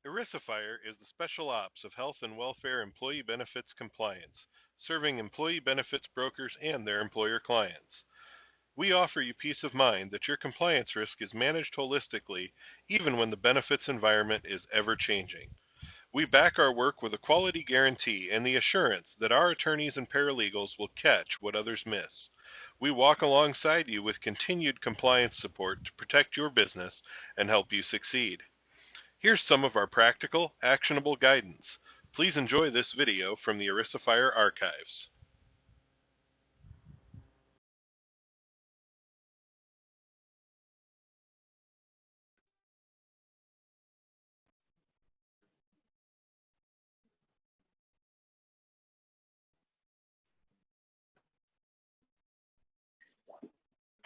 ERISAfire is the special ops of health and welfare employee benefits compliance, serving employee benefits brokers and their employer clients. We offer you peace of mind that your compliance risk is managed holistically, even when the benefits environment is ever changing. We back our work with a quality guarantee and the assurance that our attorneys and paralegals will catch what others miss. We walk alongside you with continued compliance support to protect your business and help you succeed. Here's some of our practical, actionable guidance. Please enjoy this video from the ERISAfire archives.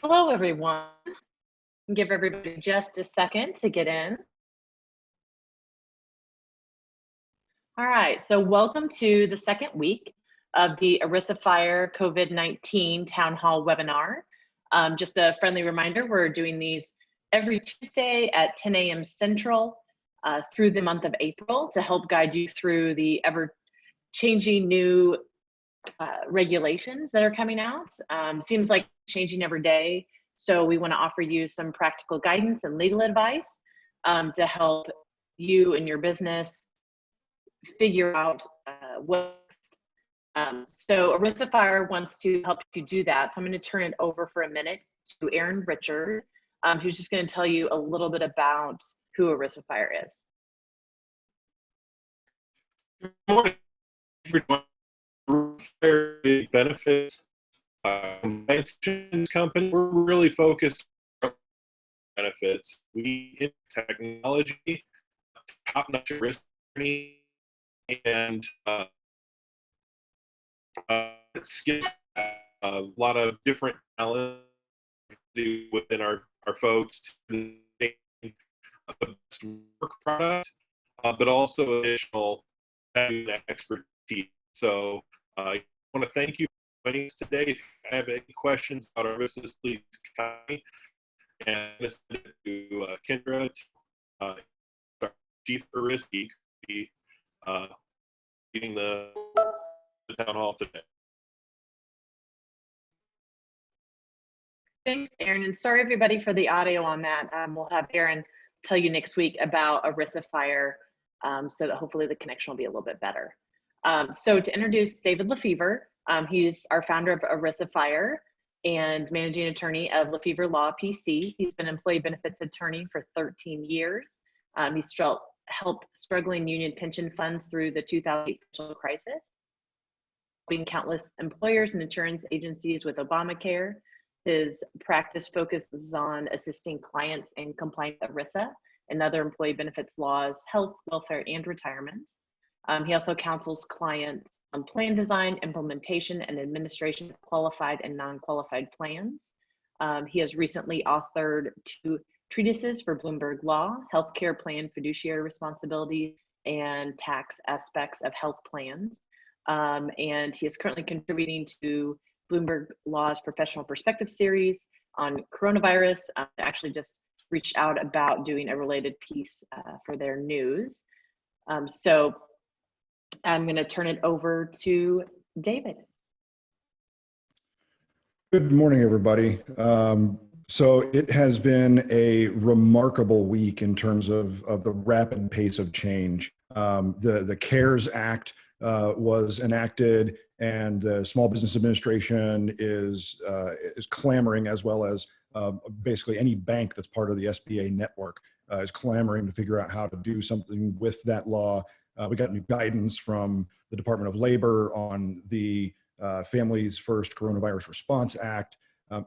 Hello, everyone. Give everybody just a second to get in. All right, so welcome to the second week of the ERISAfire COVID-19 Town Hall webinar. Just a friendly reminder, we're doing these every Tuesday at 10 a.m. Central through the month of April to help guide you through the ever-changing new regulations that are coming out. Seems like changing every day. So we want to offer you some practical guidance and legal advice to help you and your business figure out what's so ERISAfire wants to help you do that. So I'm going to turn it over for a minute to Aaron Richard, who's just going to tell you a little bit about who ERISAfire is. Good morning. ERISAfire benefits company. We're really focused on benefits. We in technology, top-notch risk and skills. A lot of different talent within our folks to make the best work product, but also additional expertise. So I want to thank you for joining us today. If you have any questions about our services, please contact me. And send it to Kendra, our Chief ERISA Geek, leading the town hall today. Thanks, Aaron, and sorry everybody for the audio on that. We'll have Aaron tell you next week about ERISAfire, so that hopefully the connection will be a little bit better. So to introduce David LeFevre, he's our founder of ERISAfire and managing attorney of LeFevre Law PC. He's been employee benefits attorney for 13 years. He's helped struggling union pension funds through the 2008 financial crisis, helping countless employers and insurance agencies with Obamacare. His practice focuses on assisting clients in complying with ERISA and other employee benefits laws, health, welfare, and retirement. He also counsels clients on plan design, implementation, and administration of qualified and non-qualified plans. He has recently authored 2 treatises for Bloomberg Law, healthcare plan fiduciary responsibility, and tax aspects of health plans. And he is currently contributing to Bloomberg Law's Professional Perspective series on coronavirus. Actually just reached out about doing a related piece for their news. So I'm going to turn it over to David. Good morning, everybody. So it has been a remarkable week in terms of the rapid pace of change. The CARES Act was enacted, and the Small Business Administration is clamoring, as well as basically any bank that's part of the SBA network is clamoring to figure out how to do something with that law. We got new guidance from the Department of Labor on the Families First Coronavirus Response Act.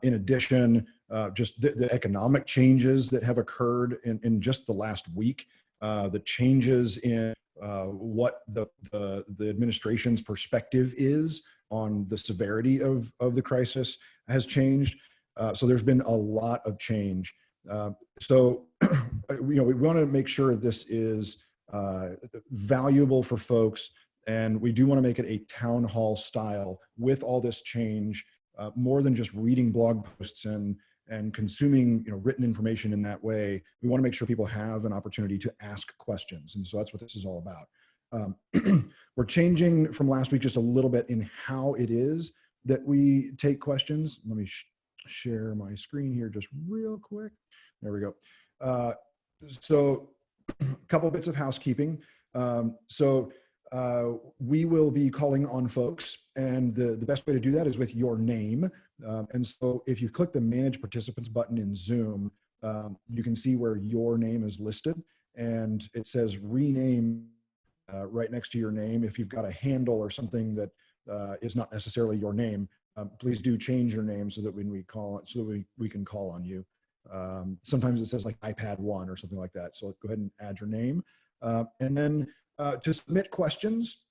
In addition, just the economic changes that have occurred in just the last week, the changes in what the administration's perspective is on the severity of the crisis has changed. So there's been a lot of change. So we want to make sure this is valuable for folks, and we do want to make it a town hall style with all this change, more than just reading blog posts and and consuming written information in that way, we want to make sure people have an opportunity to ask questions. And so that's what this is all about. We're changing from last week just a little bit in how it is that we take questions. Let me share my screen here just real quick. There we go. So a couple bits of housekeeping. We will be calling on folks, and the best way to do that is with your name. And so if you click the Manage Participants button in Zoom, you can see where your name is listed, and it says rename right next to your name. If you've got a handle or something that is not necessarily your name, please do change your name so that when we call it, so that we can call on you. Sometimes it says like iPad 1 or something like that. So go ahead and add your name. And then to submit questions,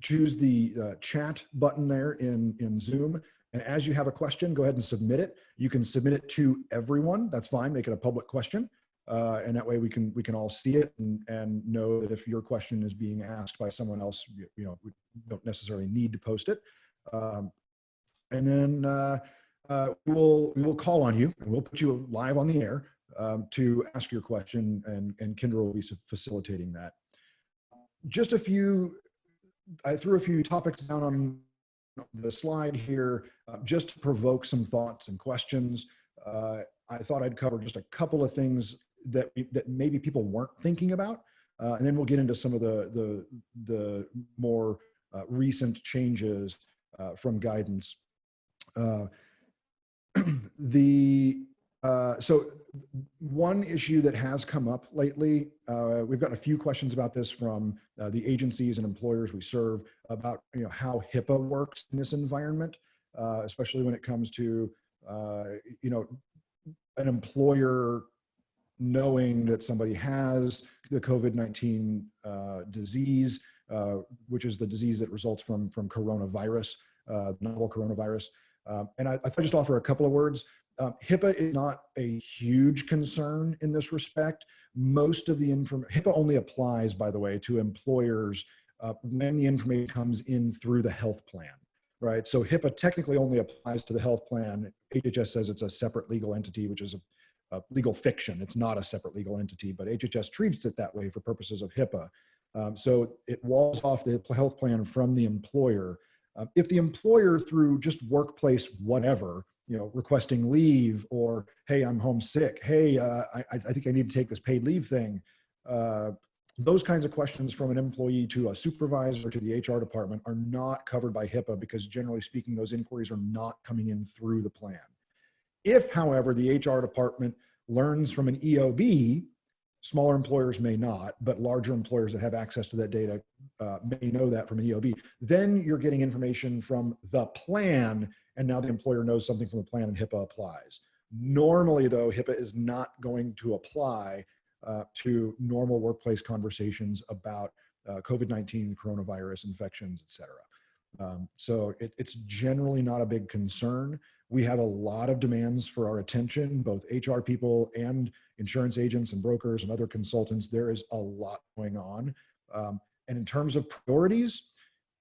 choose the chat button there in Zoom. And as you have a question, go ahead and submit it. You can submit it to everyone. That's fine. Make it a public question. And that way we can all see it and know that if your question is being asked by someone else, we don't necessarily need to post it. And then we will call on you and we'll put you live on the air to ask your question, and Kendra will be facilitating that. Just I threw a few topics down on the slide here just to provoke some thoughts and questions. I thought I'd cover just a couple of things that maybe people weren't thinking about, and then we'll get into some of the more recent changes from guidance. So one issue that has come up lately, we've gotten a few questions about this from the agencies and employers we serve about how HIPAA works in this environment, especially when it comes to an employer knowing that somebody has the COVID-19 disease, which is the disease that results from coronavirus, novel coronavirus. And I thought I'd just offer a couple of words. HIPAA is not a huge concern in this respect. Most of the HIPAA only applies, by the way, to employers when the information comes in through the health plan, right? So HIPAA technically only applies to the health plan. HHS says it's a separate legal entity, which is a legal fiction. It's not a separate legal entity, but HHS treats it that way for purposes of HIPAA. So it walls off the health plan from the employer. If the employer, through just workplace whatever, requesting leave, or hey, I'm homesick, hey, I think I need to take this paid leave thing, those kinds of questions from an employee to a supervisor to the HR department are not covered by HIPAA, because generally speaking, those inquiries are not coming in through the plan. If, however, the HR department learns from an EOB, smaller employers may not, but larger employers that have access to that data may know that from an EOB. Then you're getting information from the plan, and now the employer knows something from the plan and HIPAA applies. Normally, though, HIPAA is not going to apply to normal workplace conversations about COVID-19, coronavirus infections, et cetera. So it's generally not a big concern. We have a lot of demands for our attention, both HR people and insurance agents and brokers and other consultants. There is a lot going on. And in terms of priorities,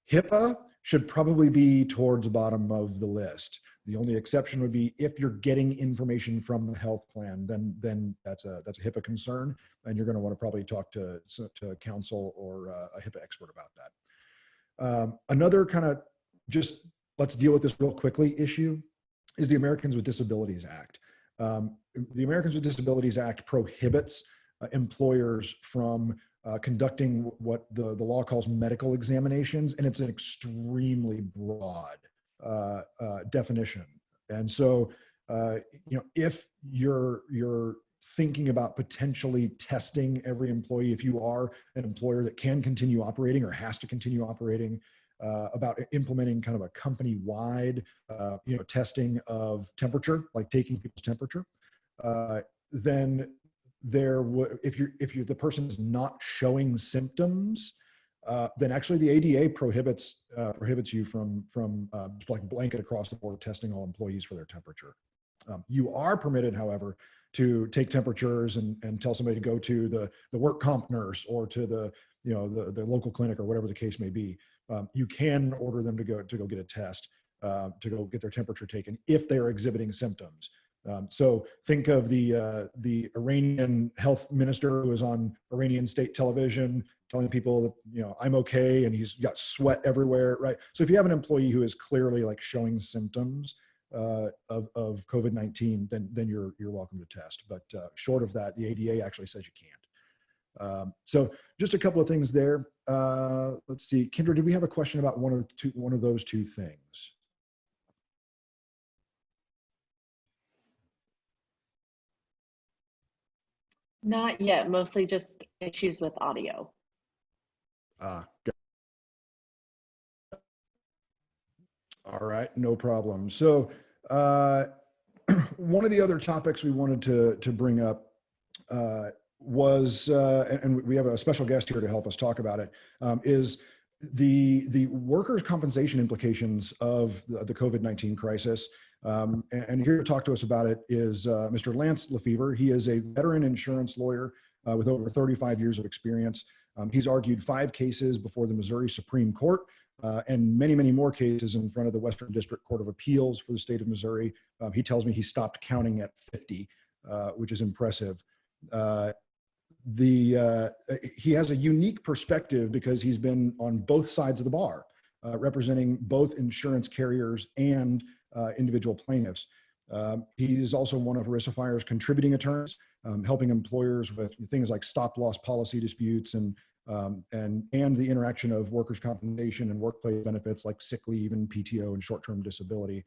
HIPAA should probably be towards the bottom of the list. The only exception would be if you're getting information from the health plan, then that's a HIPAA concern, and you're going to want to probably talk to counsel or a HIPAA expert about that. Another kind of just let's deal with this real quickly issue is the Americans with Disabilities Act. The Americans with Disabilities Act prohibits employers from conducting what the law calls medical examinations, and it's an extremely broad definition. And so, if you're thinking about potentially testing every employee, if you are an employer that can continue operating or has to continue operating, about implementing kind of a company-wide, testing of temperature, like taking people's temperature, then if the person is not showing symptoms, then actually the ADA prohibits you from just like blanket across the board testing all employees for their temperature. You are permitted, however, to take temperatures and tell somebody to go to the work comp nurse or to the local clinic or whatever the case may be. You can order them to go get a test. to go get their temperature taken if they're exhibiting symptoms. So think of the Iranian health minister who was on Iranian state television telling people that, you know, I'm okay, and he's got sweat everywhere, right? So if you have an employee who is clearly like showing symptoms of COVID-19, then you're welcome to test. But short of that, the ADA actually says you can't. So just a couple of things there. Let's see, Kendra, did we have a question about one of those two things? Not yet, mostly just issues with audio. Good. All right, no problem. So one of the other topics we wanted to bring up was, and we have a special guest here to help us talk about it, is the workers' compensation implications of the COVID-19 crisis. And here to talk to us about it is Mr. LeFevre. He is a veteran insurance lawyer with over 35 years of experience. He's argued 5 cases before the Missouri Supreme Court and many, many more cases in front of the Western District Court of Appeals for the state of Missouri. He tells me he stopped counting at 50, which is impressive. He has a unique perspective because he's been on both sides of the bar, representing both insurance carriers and individual plaintiffs. He is also one of ERISAfire's contributing attorneys, helping employers with things like stop-loss policy disputes and the interaction of workers' compensation and workplace benefits like sick leave and PTO and short-term disability.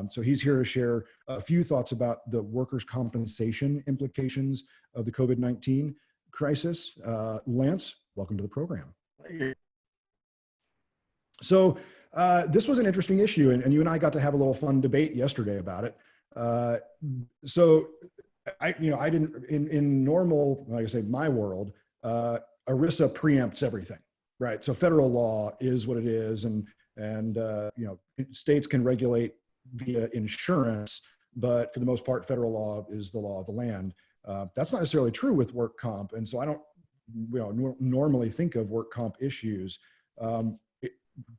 So he's here to share a few thoughts about the workers' compensation implications of the COVID-19 crisis. Lance, welcome to the program. Thank you. So this was an interesting issue, and you and I got to have a little fun debate yesterday about it. So I didn't, in normal, like I say, my world, ERISA preempts everything, right? So federal law is what it is, and states can regulate via insurance, but for the most part, federal law is the law of the land. That's not necessarily true with work comp, and so I don't normally think of work comp issues.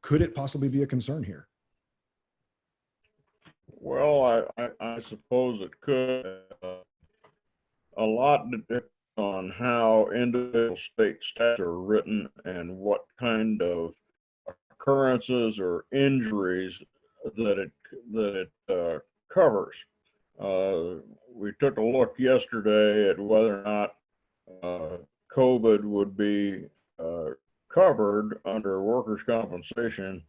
Could it possibly be a concern here? Well, I suppose it could. A lot depends on how individual state statutes are written and what kind of occurrences or injuries that it covers. We took a look yesterday at whether or not COVID would be covered under workers' compensation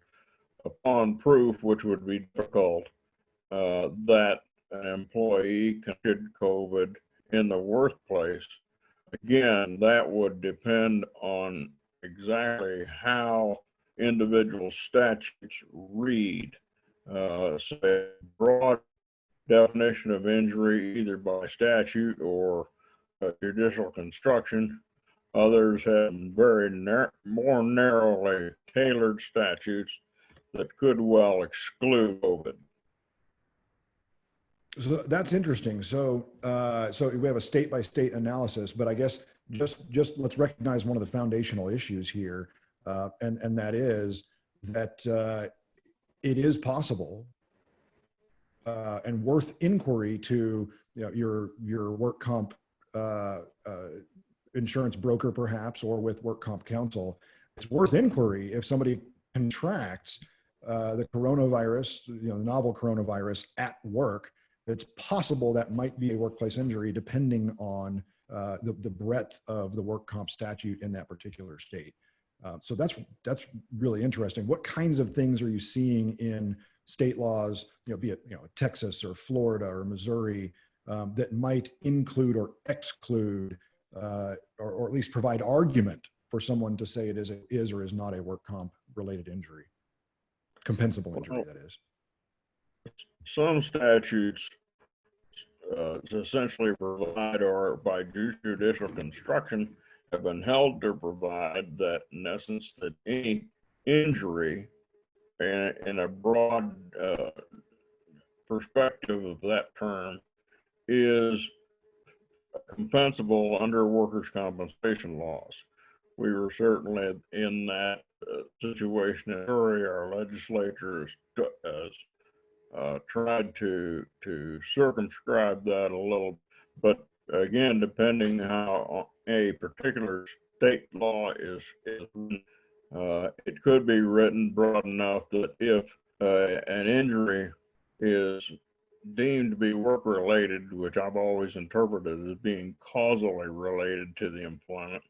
upon proof, which would be difficult, that an employee contracted COVID in the workplace. Again, that would depend on exactly how individual statutes read. So a broad definition of injury, either by statute or judicial construction. Others have very more narrowly tailored statutes that could well exclude COVID. So that's interesting. So we have a state-by-state analysis, but I guess just let's recognize one of the foundational issues here, and that is that it is possible and worth inquiry to your work comp insurance broker, perhaps, or with work comp counsel. It's worth inquiry if somebody contracts the coronavirus, the novel coronavirus at work. It's possible that might be a workplace injury depending on the breadth of the work comp statute in that particular state. So that's really interesting. What kinds of things are you seeing in state laws, be it Texas or Florida or Missouri, that might include or exclude or at least provide argument for someone to say it is or is not a work comp related injury, compensable injury, that is? Some statutes essentially provide, or by judicial construction, have been held to provide that, in essence, that any injury in a broad perspective of that term is compensable under workers' compensation laws. we were certainly in that situation in Missouri. Our legislature has tried to circumscribe that a little, but again, depending how a particular state law is it could be written broad enough that if an injury is deemed to be work related, which I've always interpreted as being causally related to the employment,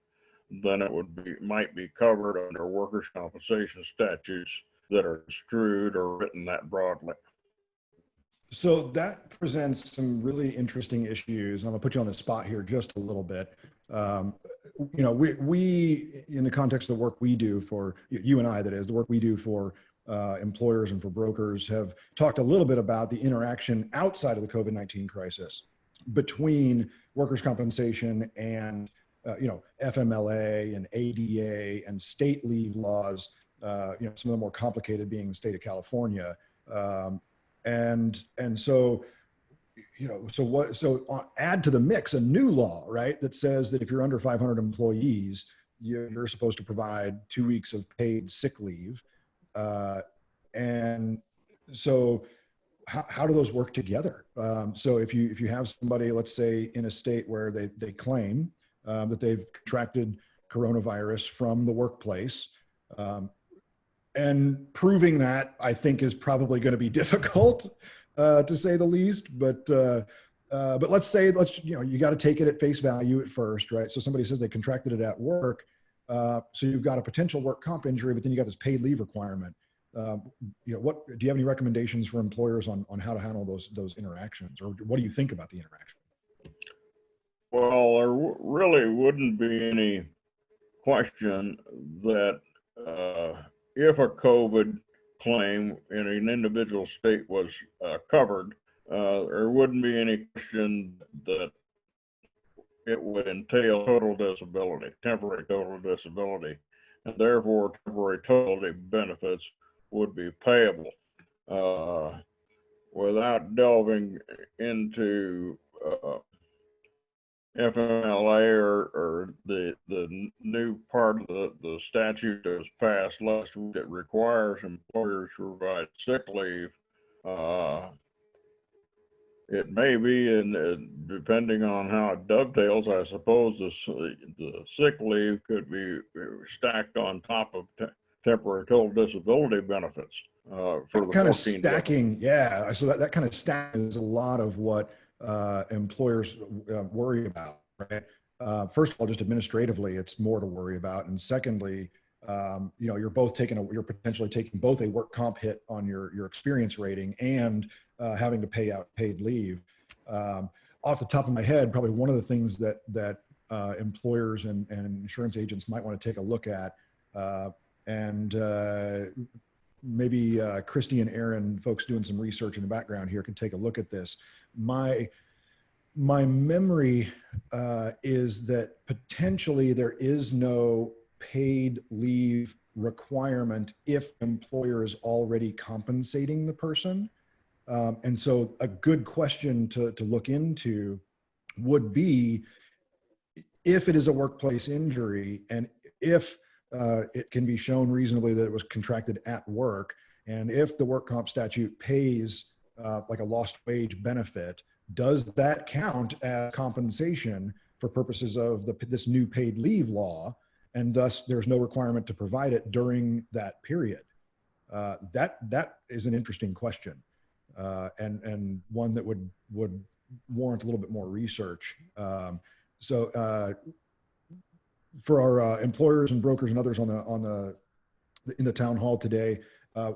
then it might be covered under workers' compensation statutes that are construed or written that broadly. So that presents some really interesting issues. I'm gonna put you on the spot here just a little bit. You know, we in the context of the work we do for you and I, that is the work we do for employers and for brokers, have talked a little bit about the interaction outside of the COVID-19 crisis between workers' compensation and you know, FMLA and ADA and state leave laws. You know, some of the more complicated being the state of California. And so, you know, so add to the mix a new law, right, that says that if you're under 500 employees, you're supposed to provide 2 weeks of paid sick leave. And so how do those work together? So if you have somebody, let's say in a state where they claim that they've contracted coronavirus from the workplace, and proving that, I think, is probably going to be difficult, to say the least. But let's say, you know, you got to take it at face value at first, right? So somebody says they contracted it at work. So you've got a potential work comp injury, but then you got this paid leave requirement. You know, what do you have any recommendations for employers on how to handle those interactions, or what do you think about the interaction? Well, there really wouldn't be any question that if a COVID claim in an individual state was covered, there wouldn't be any question that it would entail total disability, temporary total disability, and therefore temporary total benefits would be payable. Without delving into FMLA or the new part of the statute that was passed last week that requires employers to provide sick leave, it may be, and depending on how it dovetails, I suppose the sick leave could be stacked on top of temporary total disability benefits for the kind of 14 stacking. Days. Yeah. So that kind of stacking is a lot of what employers worry about, right? First of all, just administratively, it's more to worry about. And secondly, you know, you're potentially taking both a work comp hit on your experience rating and having to pay out paid leave. Off the top of my head, probably one of the things that employers and insurance agents might want to take a look at, and maybe Christy and Aaron, folks doing some research in the background here, can take a look at this. My memory is that potentially there is no paid leave requirement if employer is already compensating the person. And so a good question to look into would be, if it is a workplace injury and if it can be shown reasonably that it was contracted at work, and if the work comp statute pays like a lost wage benefit, does that count as compensation for purposes of this new paid leave law? And thus there's no requirement to provide it during that period. That is an interesting question, and one that would warrant a little bit more research. So for our employers and brokers and others in the town hall today,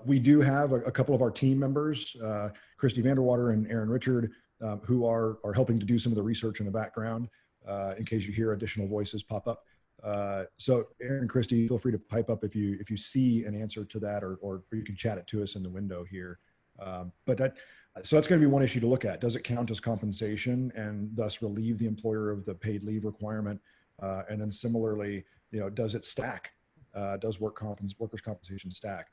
we do have a couple of our team members, Christy Vanderwater and Aaron Richard, who are helping to do some of the research in the background, in case you hear additional voices pop up. So Aaron and Christy, feel free to pipe up if you see an answer to that, or you can chat it to us in the window here. So that's going to be one issue to look at. Does it count as compensation and thus relieve the employer of the paid leave requirement? And then similarly, you know, does it stack? Does workers' compensation stack?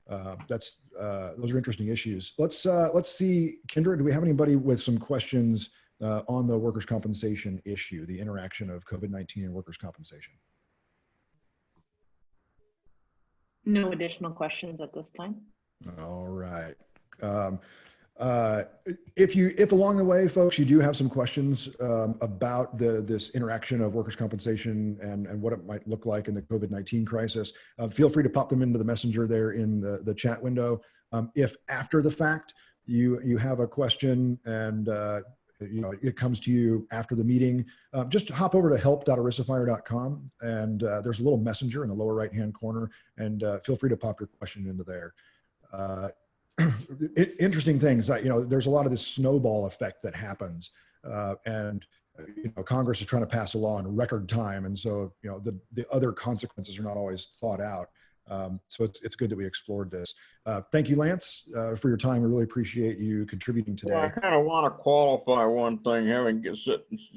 Those are interesting issues. Let's see, Kendra, do we have anybody with some questions on the workers' compensation issue, the interaction of COVID-19 and workers' compensation? No additional questions at this time. All right. If along the way, folks, you do have some questions about this interaction of workers' compensation and what it might look like in the COVID-19 crisis, feel free to pop them into the messenger there in the chat window. If after the fact you have a question and it comes to you after the meeting, just hop over to help.erisafire.com, and there's a little messenger in the lower right-hand corner, and feel free to pop your question into there. Interesting things that, there's a lot of this snowball effect that happens, and Congress is trying to pass a law in record time, and so the other consequences are not always thought out. So it's good that we explored this. Thank you, Lance, for your time. I really appreciate you contributing today. Well, I kind of want to qualify one thing, having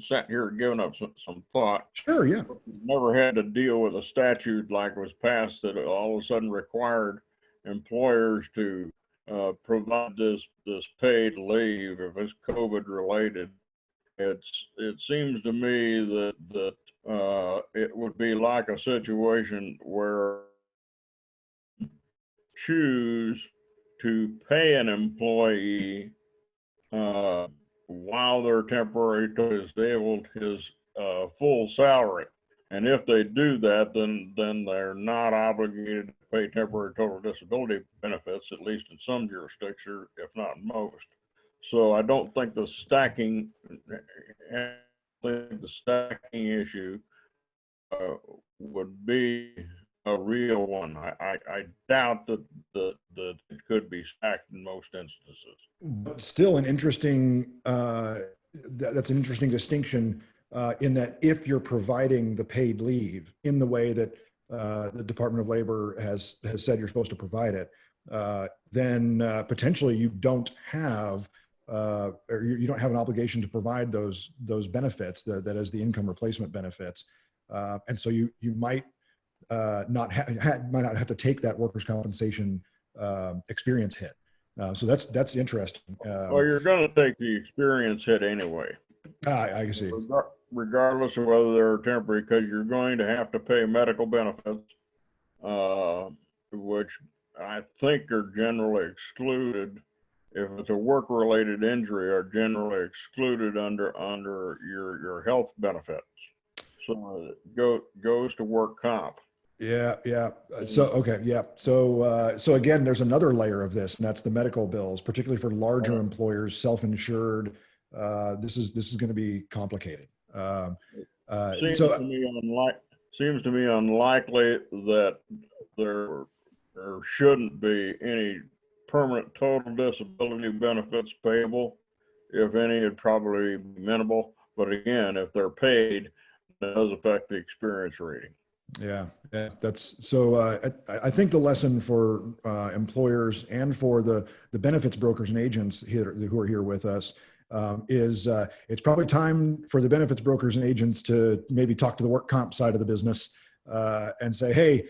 sat here giving up some thought. Sure, yeah. Never had to deal with a statute like was passed that all of a sudden required employers to provide this paid leave if it's COVID related. It seems to me that it would be like a situation where choose to pay an employee while they're temporarily disabled his full salary. And if they do that, then they're not obligated to pay temporary total disability benefits, at least in some jurisdictions, if not most. So I don't think the stacking issue would be a real one. I doubt that it could be stacked in most instances. But still an interesting, that's an interesting distinction in that if you're providing the paid leave in the way that the Department of Labor has said you're supposed to provide it, then potentially you don't have or you don't have an obligation to provide those benefits, that is the income replacement benefits, and so you might might not have to take that workers' compensation experience hit. So that's interesting. Well, you're going to take the experience hit anyway. I see. Regardless of whether they're temporary, because you're going to have to pay medical benefits, which I think are generally excluded. If it's a work-related injury, are generally excluded under your health benefits. So it goes to work comp. Yeah. So, okay. Yeah. So again, there's another layer of this, and that's the medical bills, particularly for larger employers, self-insured. This is going to be complicated. Seems to me unlikely that there shouldn't be any permanent total disability benefits payable. If any, it'd probably be minimal. But again, if they're paid, it does affect the experience rating. Yeah, that's so. I think the lesson for employers and for the benefits brokers and agents here who are here with us is it's probably time for the benefits brokers and agents to maybe talk to the work comp side of the business and say, hey,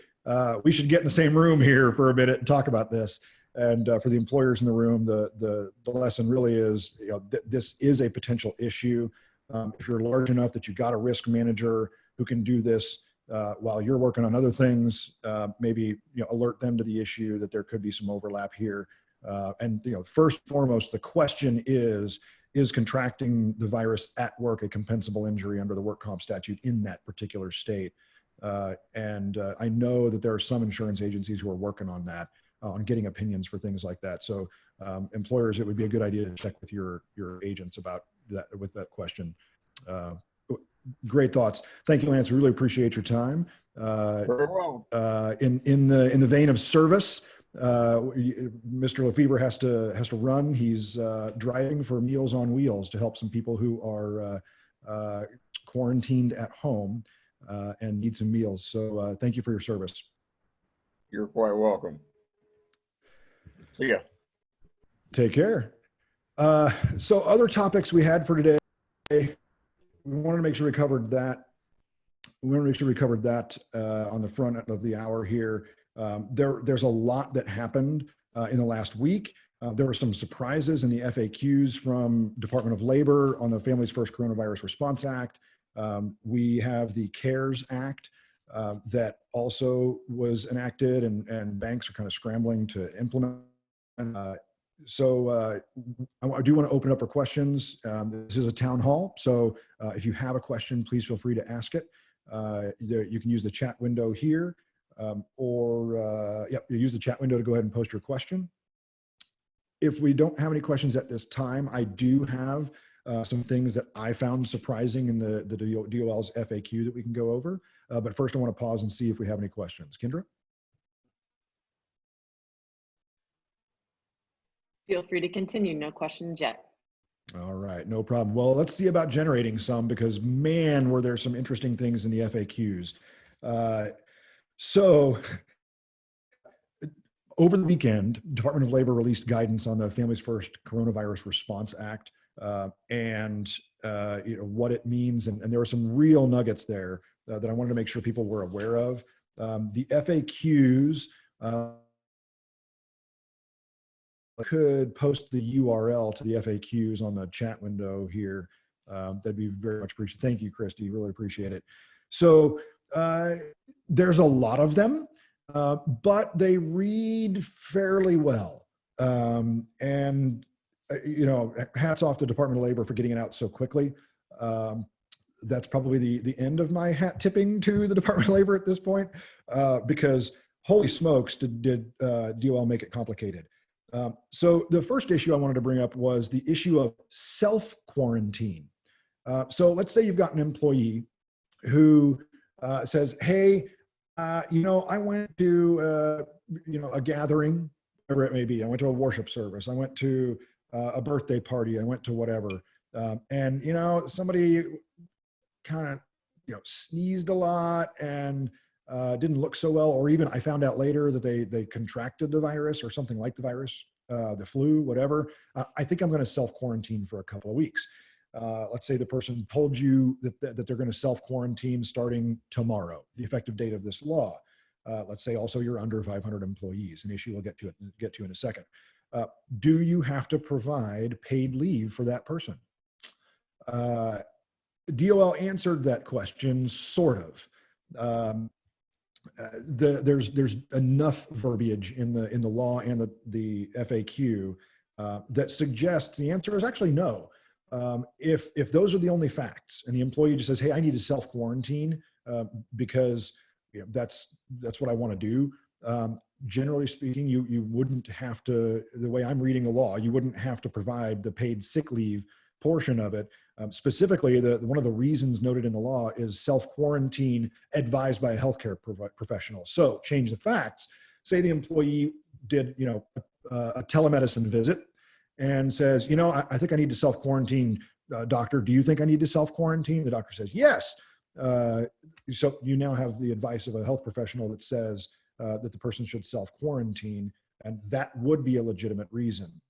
we should get in the same room here for a minute and talk about this. And for the employers in the room, the lesson really is, this is a potential issue. If you're large enough that you've got a risk manager who can do this while you're working on other things, maybe alert them to the issue that there could be some overlap here. And first and foremost, the question is contracting the virus at work a compensable injury under the work comp statute in that particular state? And I know that there are some insurance agencies who are working on that, on getting opinions for things like that. So employers, it would be a good idea to check with your agents about that, with that question. Great thoughts. Thank you, Lance. Really appreciate your time. Very well. In the vein of service, Mr. LeFevre has to run. He's driving for Meals on Wheels to help some people who are quarantined at home and need some meals. So thank you for your service. You're quite welcome. See ya. Take care. So other topics we had for today, we wanted to make sure we covered that. On the front of the hour here. There's a lot that happened in the last week. There were some surprises in the FAQs from Department of Labor on the Families First Coronavirus Response Act. We have the CARES Act that also was enacted, and banks are kind of scrambling to implement. So I do want to open up for questions. This is a town hall, so if you have a question, please feel free to ask it. You can use the chat window here, or use the chat window to go ahead and post your question. If we don't have any questions at this time, I do have some things that I found surprising in the DOL's FAQ that we can go over. But first, I want to pause and see if we have any questions. Kendra? Feel free to continue. No questions yet. All right, no problem. Well, let's see about generating some, because man, were there some interesting things in the FAQs. So over the weekend, Department of Labor released guidance on the Families First Coronavirus Response Act, and what it means. And there were some real nuggets there that I wanted to make sure people were aware of. The FAQs, could post the URL to the FAQs on the chat window here. That'd be very much appreciated. Thank you, Christy. Really appreciate it. So there's a lot of them, but they read fairly well. And hats off to Department of Labor for getting it out so quickly. That's probably the end of my hat tipping to the Department of Labor at this point, because holy smokes, did DOL make it complicated. So the first issue I wanted to bring up was the issue of self-quarantine. So let's say you've got an employee who says, hey, I went to, a gathering, whatever it may be. I went to a worship service. I went to a birthday party. I went to whatever. And, somebody kind of, sneezed a lot and didn't look so well, or even I found out later that they contracted the virus or something like the virus, the flu, whatever. I think I'm going to self-quarantine for a couple of weeks. Let's say the person told you that they're going to self-quarantine starting tomorrow, the effective date of this law. Let's say also you're under 500 employees, an issue we'll get to in a second. Do you have to provide paid leave for that person? DOL answered that question, sort of. There's enough verbiage in the law and the FAQ that suggests the answer is actually no. If those are the only facts, and the employee just says, "Hey, I need to self-quarantine because that's what I want to do," generally speaking, you wouldn't have to. The way I'm reading the law, you wouldn't have to provide the paid sick leave portion of it. Specifically, one of the reasons noted in the law is self-quarantine advised by a healthcare professional. So change the facts. Say the employee did, a telemedicine visit and says, I think I need to self-quarantine. Doctor, do you think I need to self-quarantine? The doctor says, yes. So you now have the advice of a health professional that says that the person should self-quarantine, and that would be a legitimate reason.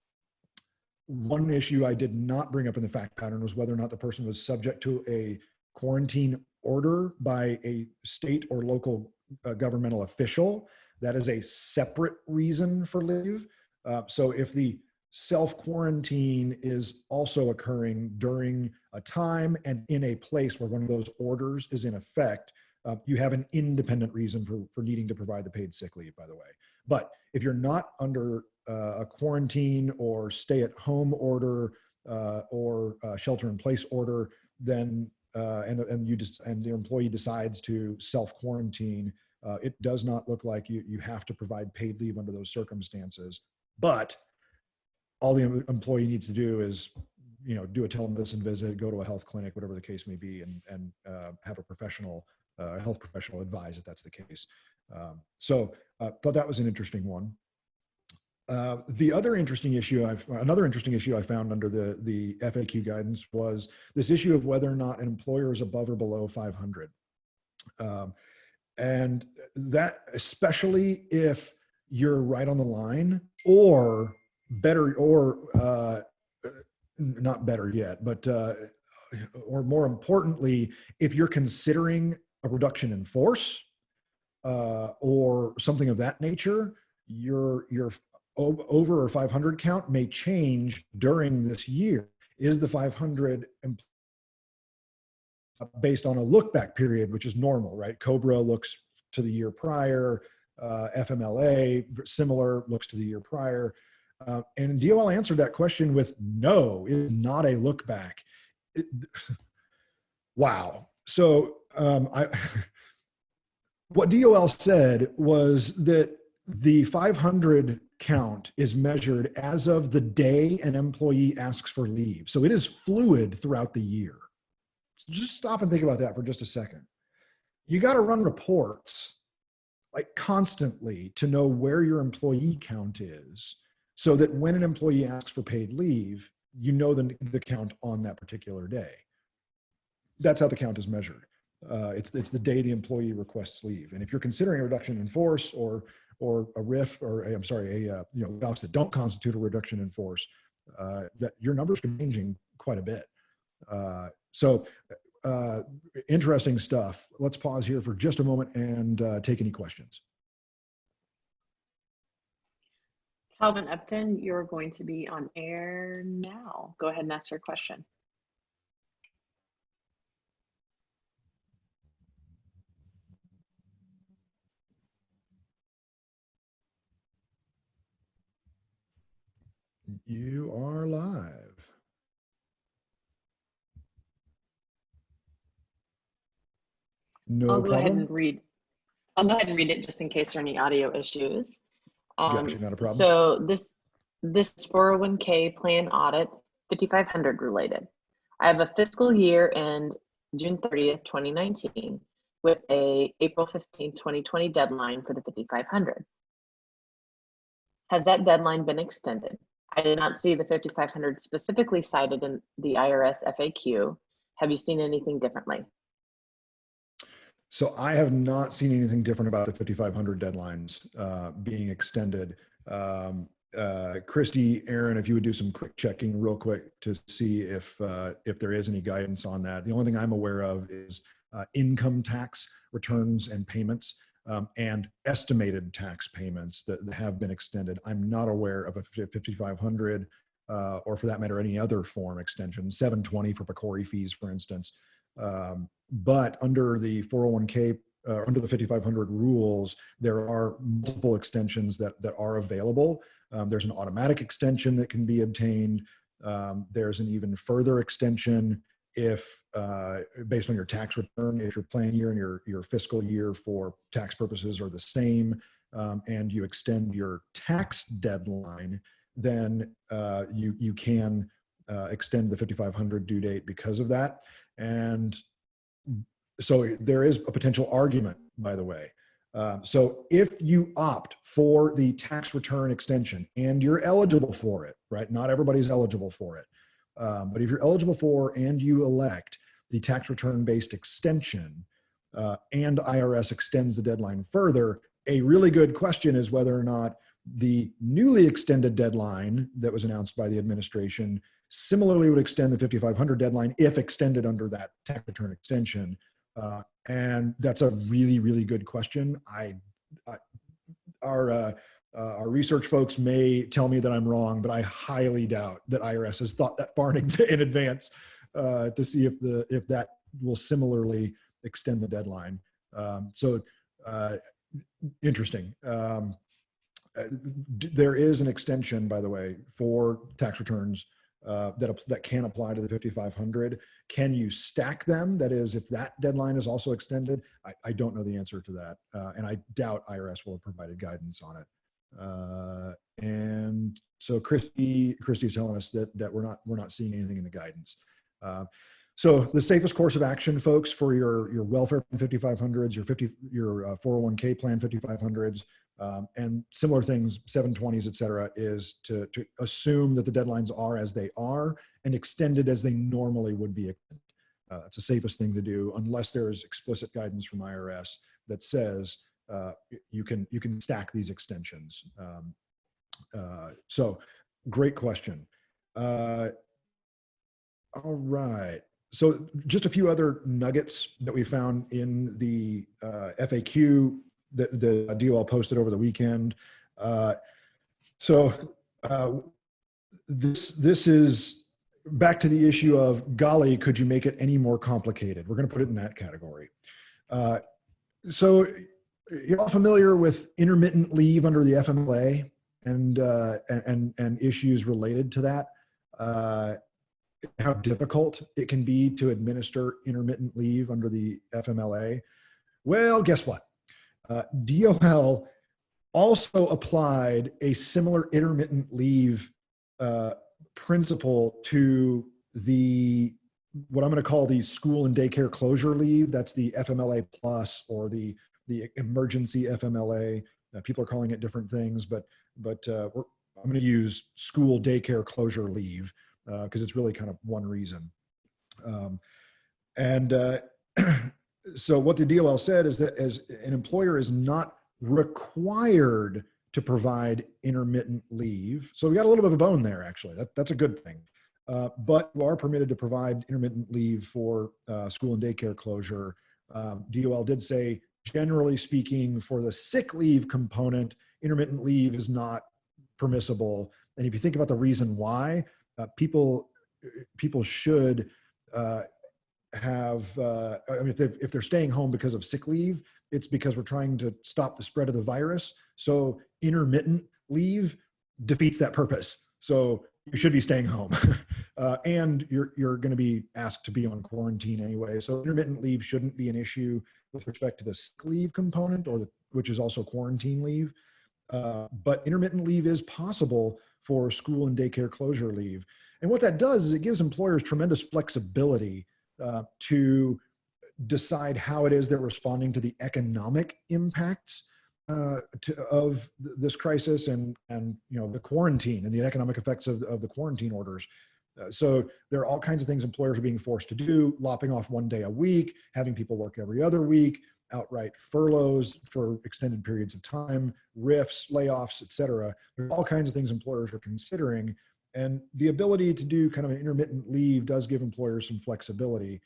One issue I did not bring up in the fact pattern was whether or not the person was subject to a quarantine order by a state or local governmental official. That is a separate reason for leave. So if the self-quarantine is also occurring during a time and in a place where one of those orders is in effect, you have an independent reason for needing to provide the paid sick leave, by the way. But if you're not under a quarantine or stay-at-home order or shelter-in-place order, then and the employee decides to self-quarantine, it does not look like you have to provide paid leave under those circumstances. But all the employee needs to do is, do a telemedicine visit, go to a health clinic, whatever the case may be, and have a health professional advise that that's the case. So thought that was an interesting one. Another interesting issue I found under the FAQ guidance was this issue of whether or not an employer is above or below 500. And that, especially if you're right on the line, or better, or not better yet, but or more importantly, if you're considering a reduction in force or something of that nature, your over or 500 count may change during this year. Is the 500 based on a look back period, which is normal, right? COBRA looks to the year prior, FMLA, similar, looks to the year prior. And DOL answered that question with no, it is not a look back. Wow. So what DOL said was that the 500 count is measured as of the day an employee asks for leave. So it is fluid throughout the year. So just stop and think about that for just a second. You got to run reports like constantly to know where your employee count is, so that when an employee asks for paid leave, you know the count on that particular day. That's how the count is measured. It's the day the employee requests leave. And if you're considering a reduction in force or a RIF, or layoffs that don't constitute a reduction in force, that your numbers are changing quite a bit. Interesting stuff. Let's pause here for just a moment and take any questions. Calvin Upton, you're going to be on air now. Go ahead and ask your question. You are live. No I'll go ahead problem. and read. I'll go ahead and read it just in case there are any audio issues. Gotcha, not a problem. So this 401k plan audit, 5500 related. I have a fiscal year end June 30th, 2019 with a April 15th, 2020 deadline for the 5500. Has that deadline been extended? I did not see the 5500 specifically cited in the IRS FAQ. Have you seen anything differently? So I have not seen anything different about the 5,500 deadlines being extended. Christy, Aaron, if you would do some quick checking real quick to see if there is any guidance on that. The only thing I'm aware of is income tax returns and payments and estimated tax payments that have been extended. I'm not aware of a 5,500 or for that matter, any other form extension, 720 for PCORI fees, for instance. But under the 401k, under the 5,500 rules, there are multiple extensions that are available. There's an automatic extension that can be obtained. There's an even further extension if, based on your tax return, if your plan year and your fiscal year for tax purposes are the same, and you extend your tax deadline, then you can extend the 5,500 due date because of that. And so there is a potential argument, by the way. So if you opt for the tax return extension and you're eligible for it, right? Not everybody's eligible for it. But if you're eligible for and you elect the tax return based extension and IRS extends the deadline further, a really good question is whether or not the newly extended deadline that was announced by the administration similarly would extend the 5,500 deadline if extended under that tax return extension. And that's a really, really good question. Our research folks may tell me that I'm wrong, but I highly doubt that IRS has thought that far in advance to see if that will similarly extend the deadline. Interesting. There is an extension, by the way, for tax returns that can apply to the 5,500. Can you stack them? That is, if that deadline is also extended, I don't know the answer to that. And I doubt IRS will have provided guidance on it. And so Christy's telling us that we're not seeing anything in the guidance. So the safest course of action, folks, for your welfare plan 5,500s, your 401k plan 5,500s, and similar things, 720s, et cetera, is to assume that the deadlines are as they are and extended as they normally would be. It's the safest thing to do unless there is explicit guidance from IRS that says you can stack these extensions. So great question. All right. So just a few other nuggets that we found in the FAQ that the DOL posted over the weekend. This is back to the issue of, golly, could you make it any more complicated? We're going to put it in that category. So you're all familiar with intermittent leave under the FMLA and issues related to that. How difficult it can be to administer intermittent leave under the FMLA. Well, guess what? DOL also applied a similar intermittent leave principle to what I'm going to call the school and daycare closure leave. That's the FMLA plus, or the emergency FMLA. People are calling it different things, but I'm going to use school daycare closure leave because it's really kind of one reason. So what the DOL said is that as an employer is not required to provide intermittent leave. So we got a little bit of a bone there, actually. That's a good thing. But you are permitted to provide intermittent leave for school and daycare closure. DOL did say, generally speaking, for the sick leave component, intermittent leave is not permissible. And if you think about the reason why, people should have, if they're staying home because of sick leave, it's because we're trying to stop the spread of the virus. So intermittent leave defeats that purpose. So you should be staying home. And you're going to be asked to be on quarantine anyway. So intermittent leave shouldn't be an issue with respect to the sick leave component, which is also quarantine leave. But intermittent leave is possible for school and daycare closure leave. And what that does is it gives employers tremendous flexibility to decide how it is they're responding to the economic impacts of this crisis and the quarantine and the economic effects of the quarantine orders. So there are all kinds of things employers are being forced to do: lopping off one day a week, having people work every other week, outright furloughs for extended periods of time, RIFs, layoffs, et cetera. There are all kinds of things employers are considering. And the ability to do kind of an intermittent leave does give employers some flexibility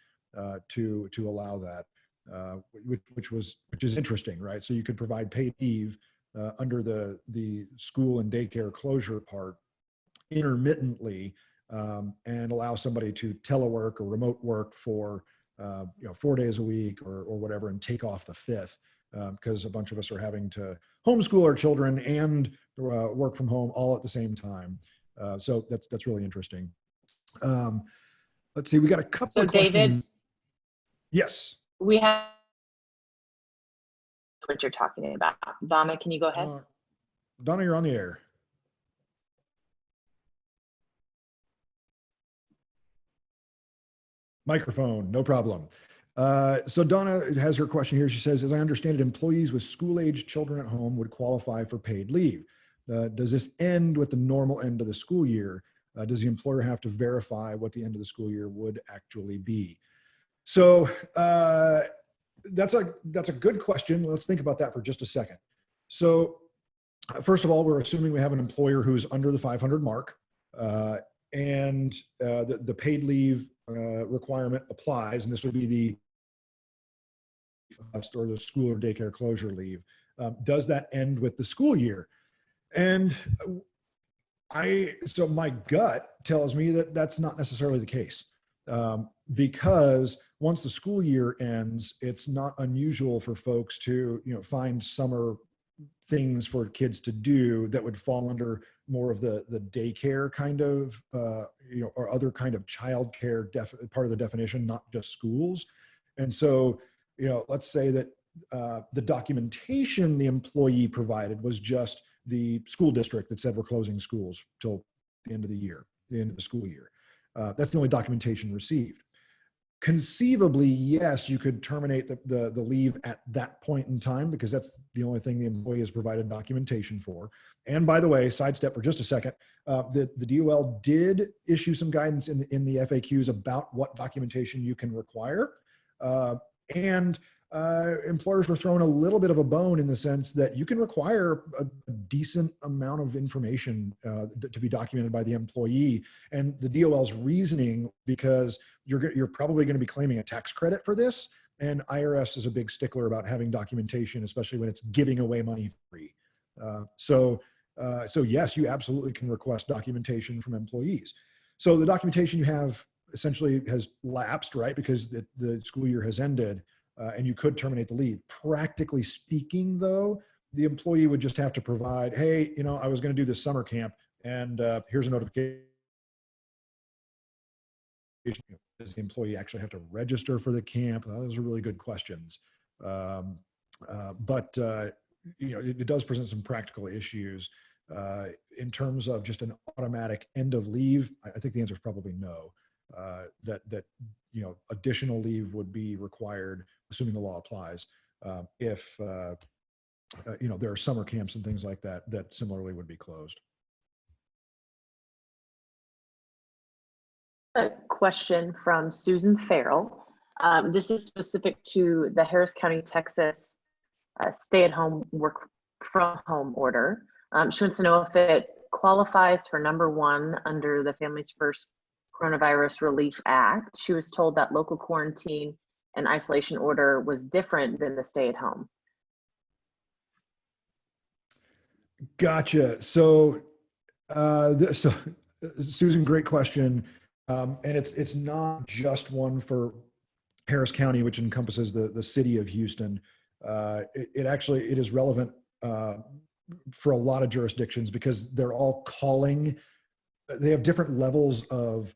to allow that, which is interesting, right? So you could provide paid leave under the school and daycare closure part intermittently, and allow somebody to telework or remote work for 4 days a week or whatever, and take off the fifth, because a bunch of us are having to homeschool our children and work from home all at the same time. So that's really interesting. Let's see, we got a couple of questions. David, yes. We have what you're talking about. Donna, can you go ahead? Donna, you're on the air. Microphone, no problem. So Donna has her question here. She says, as I understand it, employees with school-aged children at home would qualify for paid leave. Does this end with the normal end of the school year? Does the employer have to verify what the end of the school year would actually be? So that's a good question. Let's think about that for just a second. So first of all, we're assuming we have an employer who's under the 500 mark, and the paid leave requirement applies, and this would be the school or daycare closure leave. Does that end with the school year? And so my gut tells me that that's not necessarily the case, because once the school year ends, it's not unusual for folks to find summer things for kids to do that would fall under more of the daycare kind of or other kind of childcare part of the definition, not just schools. And so let's say that the documentation the employee provided was just the school district that said we're closing schools till the end of the year, the end of the school year. That's the only documentation received. Conceivably, yes, you could terminate the leave at that point in time, because that's the only thing the employee has provided documentation for. And by the way, sidestep for just a second, the DOL did issue some guidance in the FAQs about what documentation you can require. And employers were thrown a little bit of a bone in the sense that you can require a decent amount of information to be documented by the employee. And the DOL's reasoning, because you're probably going to be claiming a tax credit for this, and IRS is a big stickler about having documentation, especially when it's giving away money free. So yes, you absolutely can request documentation from employees. So the documentation you have essentially has lapsed, right? Because the school year has ended, and you could terminate the leave. Practically speaking, though, the employee would just have to provide, hey, I was going to do this summer camp, and here's a notification. Does the employee actually have to register for the camp? Those are really good questions. But it does present some practical issues in terms of just an automatic end of leave. I think the answer is probably no. That additional leave would be required, assuming the law applies, if there are summer camps and things like that that similarly would be closed. A question from Susan Farrell. This is specific to the Harris County, Texas stay-at-home work from home order. She wants to know if it qualifies for number 1 under the Families First Coronavirus Relief Act. She was told that local quarantine and isolation order was different than the stay-at-home. Gotcha. So Susan, great question. And it's not just one for Harris County, which encompasses the city of Houston. It is relevant for a lot of jurisdictions because they're all they have different levels of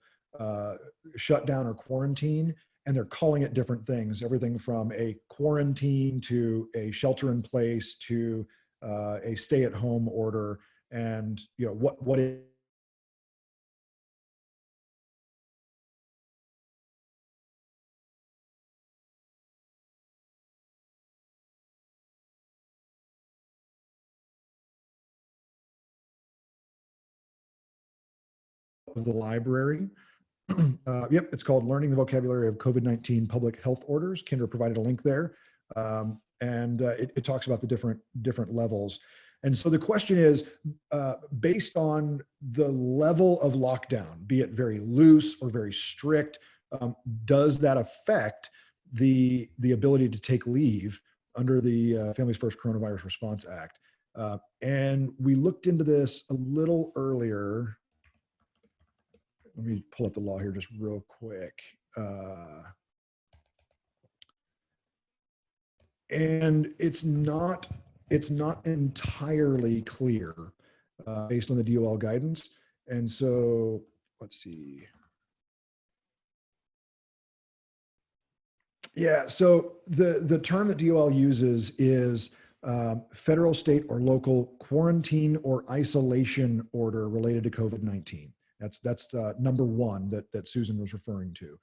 shutdown or quarantine, and they're calling it different things. Everything from a quarantine to a shelter in place to a stay-at-home order, and what it of the library. Yep, it's called Learning the Vocabulary of COVID-19 Public Health Orders. Kendra provided a link there. And it talks about the different levels. And so the question is, based on the level of lockdown, be it very loose or very strict, does that affect the ability to take leave under the Families First Coronavirus Response Act? And we looked into this a little earlier. Let me pull up the law here just real quick. And it's not entirely clear based on the DOL guidance. And so let's see. Yeah, so the term that DOL uses is federal, state, or local quarantine or isolation order related to COVID-19. That's number 1 that Susan was referring to.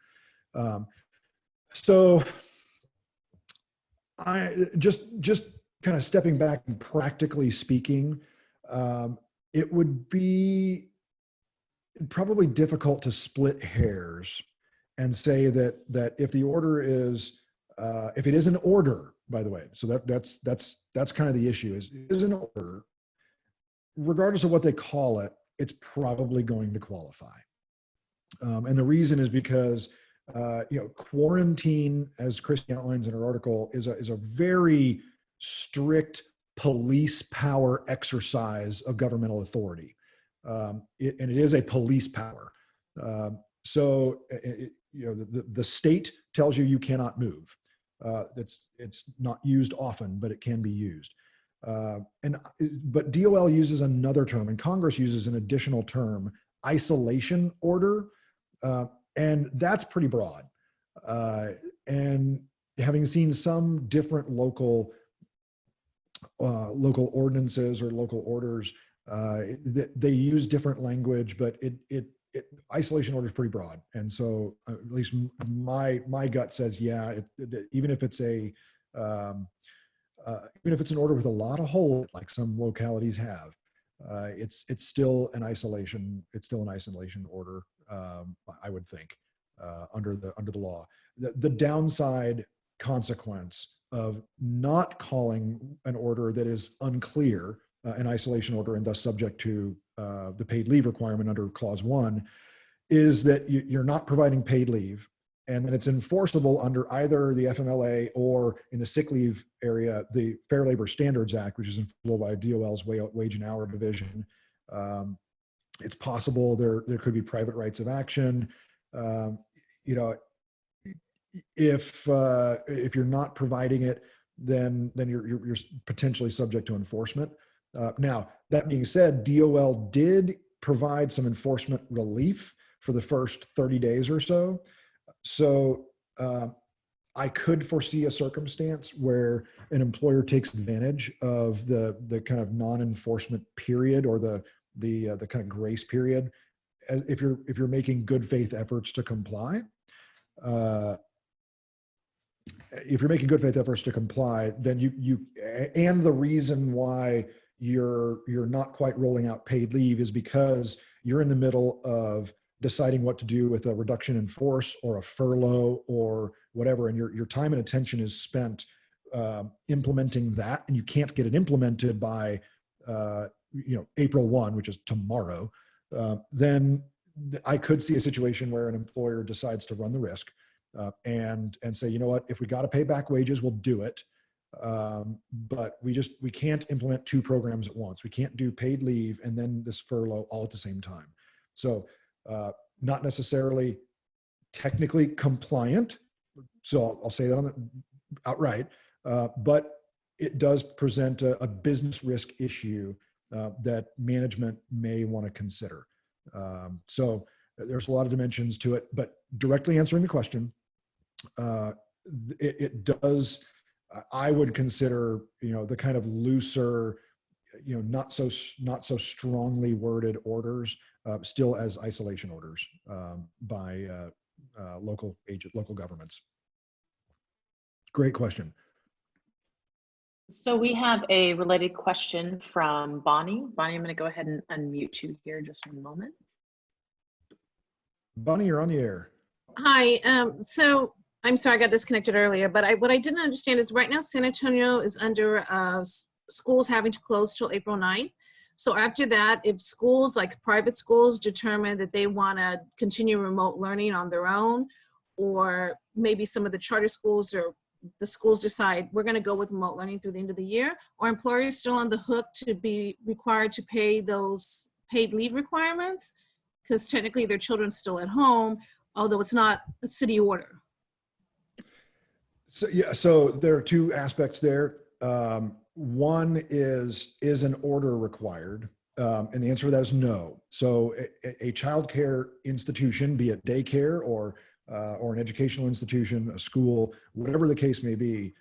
So I just kind of stepping back and practically speaking, it would be probably difficult to split hairs and say that if the order is if it is an order, by the way, so that's kind of the issue is an order, regardless of what they call it, it's probably going to qualify. And the reason is because, quarantine, as Christy outlines in her article, is a very strict police power exercise of governmental authority. And it is a police power. So, the state tells you cannot move. It's not used often, but it can be used. But DOL uses another term, and Congress uses an additional term, isolation order, and that's pretty broad. And having seen some different local ordinances or local orders, they use different language, but isolation order is pretty broad. And so, at least my gut says, yeah, even if it's an order with a lot of hold, like some localities have, it's still an isolation. It's still an isolation order, I would think, under the law. The downside consequence of not calling an order that is unclear an isolation order and thus subject to the paid leave requirement under Clause 1 is that you're not providing paid leave. And then it's enforceable under either the FMLA or, in the sick leave area, the Fair Labor Standards Act, which is enforceable by DOL's Wage and Hour Division. It's possible there could be private rights of action. You know, if you're not providing it, then you're potentially subject to enforcement. Now, that being said, DOL did provide some enforcement relief for the first 30 days or so. So I could foresee a circumstance where an employer takes advantage of the kind of non-enforcement period, or the kind of grace period, if you're making good faith efforts to comply. If you're making good faith efforts to comply, then and the reason why you're not quite rolling out paid leave is because you're in the middle of deciding what to do with a reduction in force or a furlough or whatever, and your time and attention is spent implementing that, and you can't get it implemented by April 1, which is tomorrow. Then I could see a situation where an employer decides to run the risk and say, you know what, if we got to pay back wages, we'll do it. But we can't implement two programs at once. We can't do paid leave and then this furlough all at the same time. So not necessarily technically compliant. So I'll say that outright, but it does present a business risk issue that management may want to consider. So there's a lot of dimensions to it, but directly answering the question, it does, I would consider, the kind of looser, not so strongly worded orders still as isolation orders by local governments. Great question. So we have a related question from Bonnie. Bonnie, I'm going to go ahead and unmute you here just one moment. Bonnie, you're on the air. Hi. So I'm sorry I got disconnected earlier, but what I didn't understand is right now San Antonio is under schools having to close till April 9th. So after that, if schools like private schools determine that they want to continue remote learning on their own, or maybe some of the charter schools or the schools decide we're going to go with remote learning through the end of the year, or employers still on the hook to be required to pay those paid leave requirements because technically their children's still at home, although it's not a city order. So yeah, so there are two aspects there. One is an order required? And the answer to that is no. So a child care institution, be it daycare or an educational institution, a school, whatever the case may be,